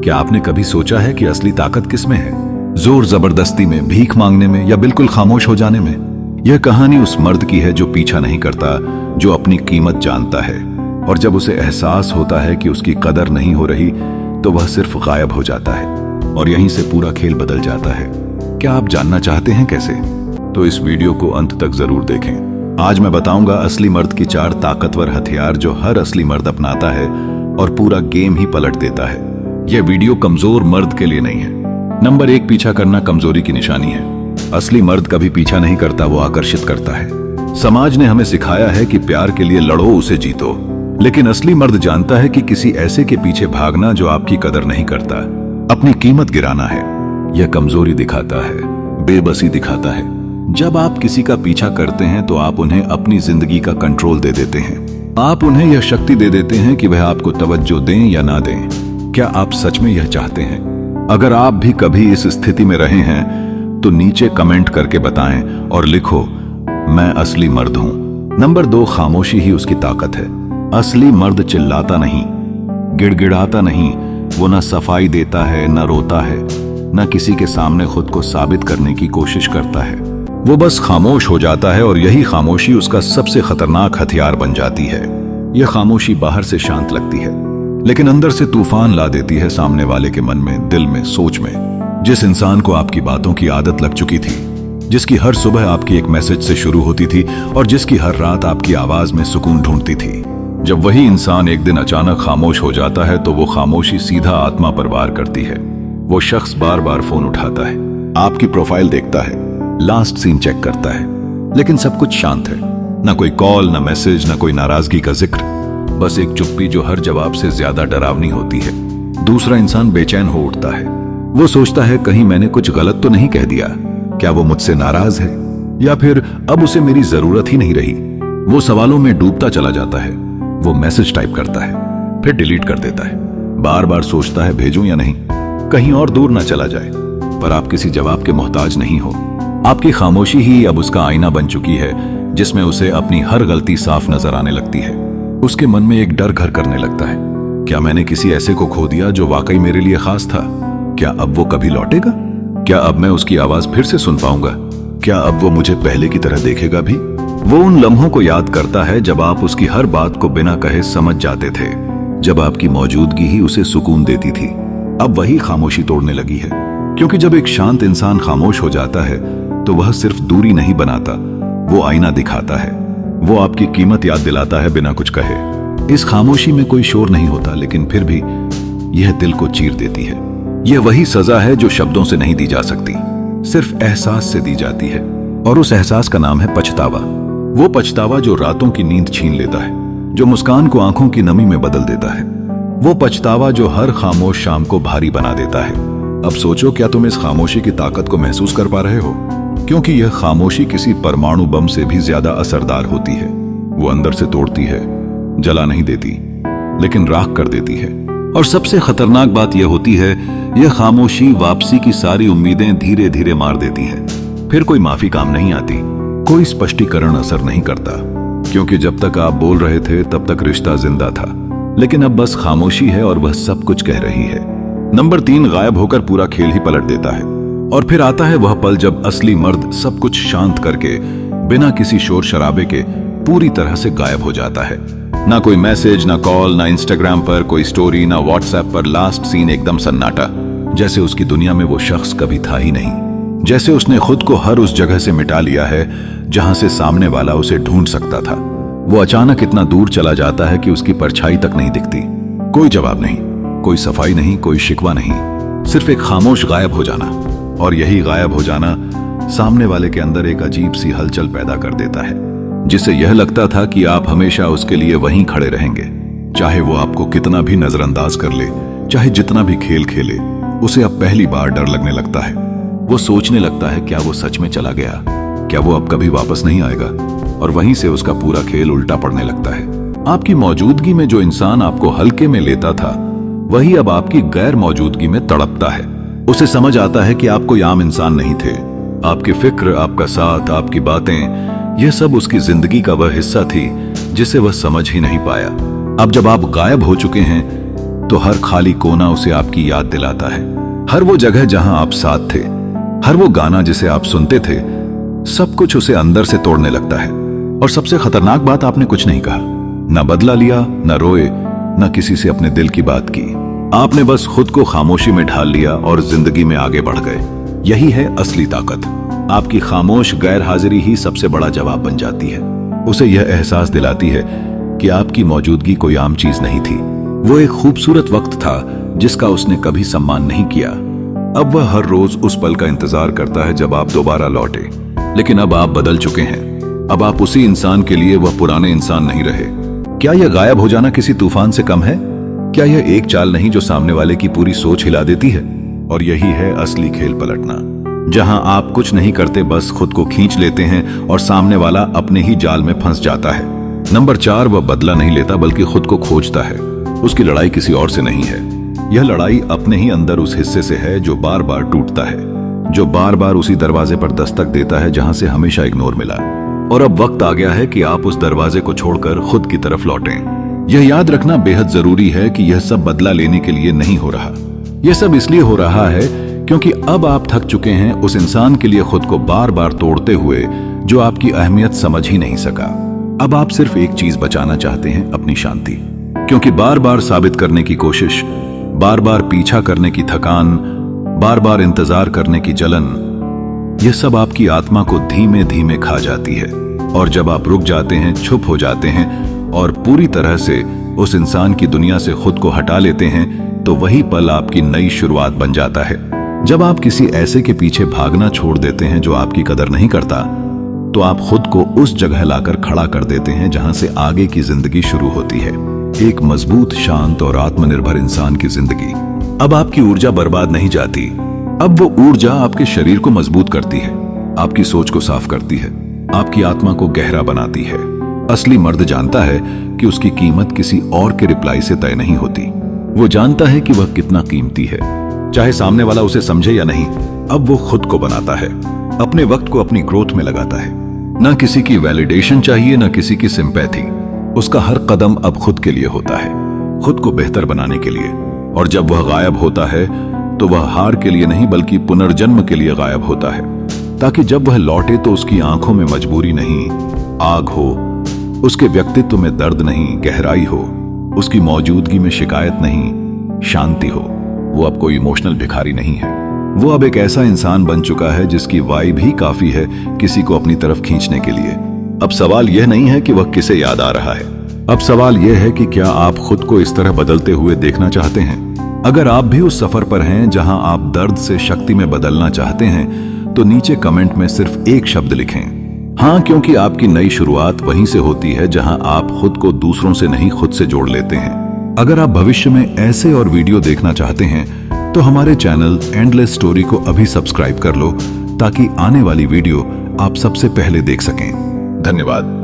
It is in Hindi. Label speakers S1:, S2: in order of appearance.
S1: क्या आपने कभी सोचा है कि असली ताकत किसमें है? जोर जबरदस्ती में, भीख मांगने में, या बिल्कुल खामोश हो जाने में? यह कहानी उस मर्द की है जो पीछा नहीं करता, जो अपनी कीमत जानता है, और जब उसे एहसास होता है कि उसकी कदर नहीं हो रही तो वह सिर्फ गायब हो जाता है, और यहीं से पूरा खेल बदल जाता है। क्या आप जानना चाहते हैं कैसे? तो इस वीडियो को अंत तक जरूर देखें। आज मैं बताऊंगा असली मर्द की 4 ताकतवर हथियार जो हर असली मर्द अपनाता है और पूरा गेम ही पलट देता है। यह वीडियो कमजोर मर्द के लिए नहीं है। नंबर 1, पीछा करना कमजोरी की निशानी है। असली मर्द कभी पीछा नहीं करता, वो आकर्षित करता है। समाज ने हमें सिखाया है कि प्यार के लिए लड़ो, उसे जीतो, लेकिन असली मर्द जानता है कि किसी ऐसे के पीछे भागना जो आपकी कदर नहीं करता, अपनी कीमत गिराना है। यह कमजोरी दिखाता है, बेबसी दिखाता है। जब आप किसी का पीछा करते हैं तो आप उन्हें अपनी जिंदगी का कंट्रोल दे देते हैं। आप उन्हें यह शक्ति दे देते हैं कि वह आपको तवज्जो दें या ना दें। क्या आप सच में यह चाहते हैं? अगर आप भी कभी इस स्थिति में रहे हैं तो नीचे कमेंट करके बताएं और लिखो, मैं असली मर्द हूं। नंबर 2, खामोशी ही उसकी ताकत है। असली मर्द चिल्लाता नहीं, गिड़गिड़ाता नहीं, वो न सफाई देता है, न रोता है, न किसी के सामने खुद को साबित करने की कोशिश करता है। वो बस खामोश हो जाता है, और यही खामोशी उसका सबसे खतरनाक हथियार बन जाती है। यह खामोशी बाहर से शांत लगती है, लेकिन अंदर से तूफान ला देती है सामने वाले के मन में, दिल में, सोच में। जिस इंसान को आपकी बातों की आदत लग चुकी थी, जिसकी हर सुबह आपकी एक मैसेज से शुरू होती थी और जिसकी हर रात आपकी आवाज में सुकून ढूंढती थी, जब वही इंसान एक दिन अचानक खामोश हो जाता है तो वो खामोशी सीधा आत्मा पर वार करती है। वो शख्स बार बार फोन उठाता है, आपकी प्रोफाइल देखता है, लास्ट सीन चेक करता है, लेकिन सब कुछ शांत है। ना कोई कॉल, ना मैसेज, ना कोई नाराजगी का जिक्र, बस एक चुप्पी जो हर जवाब से ज्यादा डरावनी होती है। दूसरा इंसान बेचैन हो उठता है। वो सोचता है, कहीं मैंने कुछ गलत तो नहीं कह दिया? क्या वो मुझसे नाराज है, या फिर अब उसे मेरी जरूरत ही नहीं रही? वो सवालों में डूबता चला जाता है। वो मैसेज टाइप करता है, फिर डिलीट कर देता है। बार बार सोचता है, भेजूं या नहीं, कहीं और दूर ना चला जाए। पर आप किसी जवाब के मोहताज नहीं हो। आपकी खामोशी ही अब उसका आईना बन चुकी है, जिसमें उसे अपनी हर गलती साफ नजर आने लगती है। उसके मन में एक डर घर करने लगता है, क्या मैंने किसी ऐसे को खो दिया जो वाकई मेरे लिए खास था? क्या अब वो कभी लौटेगा? क्या अब मैं उसकी आवाज फिर से सुन पाऊंगा? क्या अब वो मुझे पहले की तरह देखेगा भी? वो उन लम्हों को याद करता है जब आप उसकी हर बात को बिना कहे समझ जाते थे, जब आपकी मौजूदगी ही उसे सुकून देती थी। अब वही खामोशी तोड़ने लगी है, क्योंकि जब एक शांत इंसान खामोश हो जाता है तो वह सिर्फ दूरी नहीं बनाता, वो आईना दिखाता है। वो आपकी कीमत याद दिलाता है बिना कुछ कहे। इस खामोशी में कोई शोर नहीं होता, लेकिन फिर भी यह दिल को चीर देती है। यह वही सजा है जो शब्दों से नहीं दी जा सकती, सिर्फ एहसास से दी जाती है, और उस एहसास का नाम है पछतावा। वो पछतावा जो रातों की नींद छीन लेता है, जो मुस्कान को आंखों की नमी में बदल देता है। वो पछतावा जो हर खामोश शाम को भारी बना देता है। अब सोचो, क्या तुम इस खामोशी की ताकत को महसूस कर पा रहे हो? क्योंकि यह खामोशी किसी परमाणु बम से भी ज्यादा असरदार होती है। वो अंदर से तोड़ती है, जला नहीं देती, लेकिन राख कर देती है। और सबसे खतरनाक बात यह होती है, यह खामोशी वापसी की सारी उम्मीदें धीरे धीरे मार देती है। फिर कोई माफी काम नहीं आती, कोई स्पष्टीकरण असर नहीं करता, क्योंकि जब तक आप बोल रहे थे तब तक रिश्ता जिंदा था। लेकिन अब बस खामोशी है और वह सब कुछ कह रही है। नंबर 3, गायब होकर पूरा खेल ही पलट देता है। और फिर आता है वह पल जब असली मर्द सब कुछ शांत करके, बिना किसी शोर शराबे के, पूरी तरह से गायब हो जाता है। ना कोई मैसेज, ना कॉल, ना इंस्टाग्राम पर कोई स्टोरी, ना व्हाट्सएप पर लास्ट सीन, एकदम सन्नाटा। जैसे उसकी दुनिया में वो शख्स कभी था ही नहीं। जैसे उसने खुद को हर उस जगह से मिटा लिया है जहां से सामने वाला उसे ढूंढ सकता था। वो अचानक इतना दूर चला जाता है कि उसकी परछाई तक नहीं दिखती। कोई जवाब नहीं, कोई सफाई नहीं, कोई शिकवा नहीं, सिर्फ एक खामोश गायब हो जाना। और यही गायब हो जाना सामने वाले के अंदर एक अजीब सी हलचल पैदा कर देता है, जिससे यह लगता था कि आप हमेशा उसके लिए वहीं खड़े रहेंगे। चाहे वो आपको कितना भी नजरअंदाज कर ले, चाहे जितना भी खेल खेले, उसे अब पहली बार डर लगने लगता है। वो सोचने लगता है, क्या वो सच में चला गया? क्या वो अब कभी वापस नहीं आएगा? और वहीं से उसका पूरा खेल उल्टा पड़ने लगता है। आपकी मौजूदगी में जो इंसान आपको हल्के में लेता था, वही अब आपकी गैर मौजूदगी में तड़पता है। उसे समझ आता है कि आप कोई आम इंसान नहीं थे। आपकी फिक्र, आपका साथ, आपकी बातें, यह सब उसकी जिंदगी का वह हिस्सा थी जिसे वह समझ ही नहीं पाया। अब जब आप गायब हो चुके हैं तो हर खाली कोना उसे आपकी याद दिलाता है। हर वो जगह जहां आप साथ थे, हर वो गाना जिसे आप सुनते थे, सब कुछ उसे अंदर से तोड़ने लगता है। और सबसे खतरनाक बात, आपने कुछ नहीं कहा, ना बदला लिया, ना रोए, ना किसी से अपने दिल की बात की। आपने बस खुद को खामोशी में ढाल लिया और जिंदगी में आगे बढ़ गए। यही है असली ताकत। आपकी खामोश गैर हाजिरी ही सबसे बड़ा जवाब बन जाती है। उसे यह एहसास दिलाती है कि आपकी मौजूदगी कोई आम चीज नहीं थी। वो एक खूबसूरत वक्त था जिसका उसने कभी सम्मान नहीं किया। अब वह हर रोज उस पल का इंतजार करता है जब आप दोबारा लौटे। लेकिन अब आप बदल चुके हैं। अब आप उसी इंसान के लिए वह पुराने इंसान नहीं रहे। क्या यह गायब हो जाना किसी तूफान से कम है? क्या यह एक चाल नहीं जो सामने वाले की पूरी सोच हिला देती है? और यही है असली खेल पलटना, जहां आप कुछ नहीं करते, बस खुद को खींच लेते हैं और सामने वाला अपने ही जाल में फंस जाता है। नंबर 4, वह बदला नहीं लेता बल्कि खुद को खोजता है। उसकी लड़ाई किसी और से नहीं है। यह लड़ाई अपने ही अंदर उस हिस्से से है जो बार बार टूटता है, जो बार बार उसी दरवाजे पर दस्तक देता है जहां से हमेशा इग्नोर मिला। और अब वक्त आ गया है कि आप उस दरवाजे को छोड़कर खुद की तरफ लौटें। यह याद रखना बेहद जरूरी है कि यह सब बदला लेने के लिए नहीं हो रहा। यह सब इसलिए हो रहा है क्योंकि अब आप थक चुके हैं उस इंसान के लिए खुद को बार बार तोड़ते हुए जो आपकी अहमियत समझ ही नहीं सका। अब आप सिर्फ एक चीज बचाना चाहते हैं, अपनी शांति। क्योंकि बार बार साबित करने की कोशिश, बार बार पीछा करने की थकान, बार बार इंतजार करने की जलन, यह सब आपकी आत्मा को धीमे धीमे खा जाती है। और जब आप रुक जाते हैं, चुप हो जाते हैं और पूरी तरह से उस इंसान की दुनिया से खुद को हटा लेते हैं, तो वही पल आपकी नई शुरुआत बन जाता है। जब आप किसी ऐसे के पीछे भागना छोड़ देते हैं जो आपकी कदर नहीं करता, तो आप खुद को उस जगह लाकर खड़ा कर देते हैं जहां से आगे की जिंदगी शुरू होती है। एक मजबूत, शांत और आत्मनिर्भर इंसान की जिंदगी। अब आपकी ऊर्जा बर्बाद नहीं जाती। अब वो ऊर्जा आपके शरीर को मजबूत करती है, आपकी सोच को साफ करती है, आपकी आत्मा को गहरा बनाती है। असली मर्द जानता है कि उसकी कीमत किसी और के रिप्लाई से तय नहीं होती। वो जानता है कि वह कितना कीमती है, चाहे सामने वाला उसे समझे या नहीं। अब वो खुद को बनाता है, अपने वक्त को अपनी ग्रोथ में लगाता है। ना किसी की वैलिडेशन चाहिए, ना किसी की सिंपैथी। उसका हर कदम अब खुद के लिए होता है, खुद को बेहतर बनाने के लिए। और जब वह गायब होता है तो वह हार के लिए नहीं बल्कि पुनर्जन्म के लिए गायब होता है, ताकि जब वह लौटे तो उसकी आंखों में मजबूरी नहीं, आग हो। उसके व्यक्तित्व में दर्द नहीं, गहराई हो। उसकी मौजूदगी में शिकायत नहीं, शांति हो। वो अब कोई इमोशनल भिखारी नहीं है। वो अब एक ऐसा इंसान बन चुका है जिसकी वाइब ही काफी है किसी को अपनी तरफ खींचने के लिए। अब सवाल यह नहीं है कि वह किसे याद आ रहा है। अब सवाल यह है कि क्या आप खुद को इस तरह बदलते हुए देखना चाहते हैं? अगर आप भी उस सफर पर हैं जहां आप दर्द से शक्ति में बदलना चाहते हैं, तो नीचे कमेंट में सिर्फ एक शब्द लिखें, हाँ, क्योंकि आपकी नई शुरुआत वहीं से होती है जहां आप खुद को दूसरों से नहीं, खुद से जोड़ लेते हैं। अगर आप भविष्य में ऐसे और वीडियो देखना चाहते हैं तो हमारे चैनल एंडलेस स्टोरी को अभी सब्सक्राइब कर लो, ताकि आने वाली वीडियो आप सबसे पहले देख सकें। धन्यवाद।